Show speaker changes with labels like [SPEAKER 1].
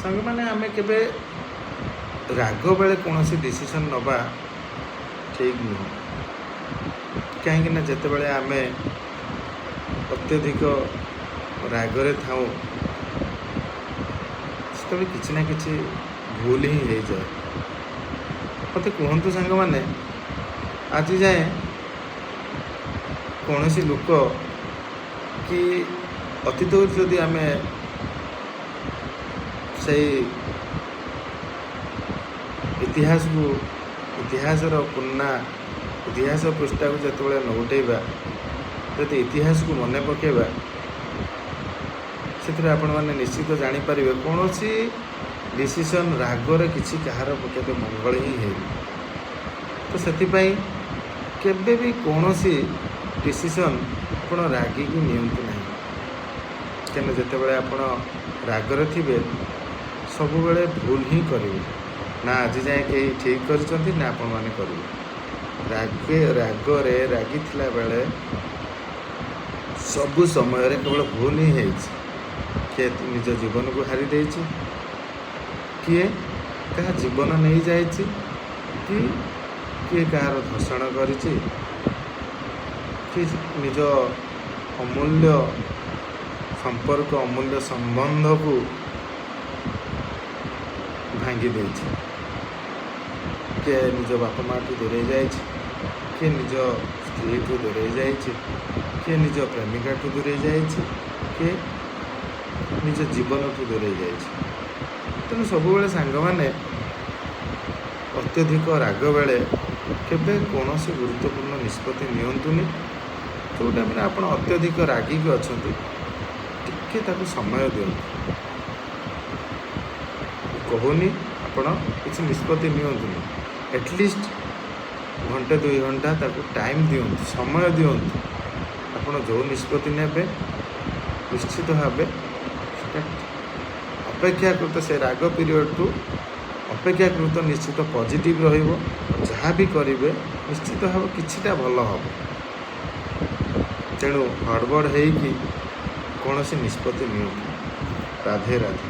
[SPEAKER 1] संग मैंने आम के राग बेले कौन डिसीजन नवा ठीक नुह कहीं जिते बड़े आम अत्यधिक रागरे था से किसी ना कि भूल ही हो जाए। मत कहतु सांग मैंने आज जाए कौन सी लोक कि अतीत जदि आम से इतिहासर पुन्ना इतिहास पृष्ठा को जो नौटेबा जब इतिहास को मन पकेबा से आपण मैंने निश्चित जापर कौन सी डिसीजन रागरे किसी कहार पके मंगल ही है। तो से केबे भी कौन सी डिसीजन आप रागिकी नियंतु ना क्या जिते बड़े आप रागरे थे सब बेले भूल ही करेंगे ना आज जाए कहीं ठीक कर ना आपण मैंने करेंगे रागरे रागी थिला बेले सबु समय केवल भूल ही है। किए निज जीवन को हारी दे किए क्या जीवन नहीं जाए कि किए कहार धर्षण कर निज अमूल्य संपर्क अमूल्य संबंध को भांगी दे किए निज बापा माँ ठू दूरे जाए किए निज स्त्री ठू दूरे जाए किए निज प्रेमिका ठू दूरे जाए किए निज जीवन ठू दूरे जाए। तेणु सब सांग मैंने अत्यधिक राग बेले केबे कौन गुरुत्वपूर्ण निष्पत्ति नियंतुनी जो टाइम आप अत्यधिक रागिक अच्छा टे समय दिंतु कहूनी आपण किसी निष्पत्ति नियंतुनी एटलिस्ट घंटे 2 घंटा ताको टाइम दिंतु समय दिंतु आपण जो निष्पत्ति ने निश्चित भाव अपेक्षाकृत से राग पीरियड टू अपेक्षाकृत निश्चित पॉजिटिव रहिबो जहाँ भी करेंगे निश्चित भाव किछिटा भल हम। तेणु हड़बड़ है कि कौन सी निष्पत्ति नियंतु। राधे राधे।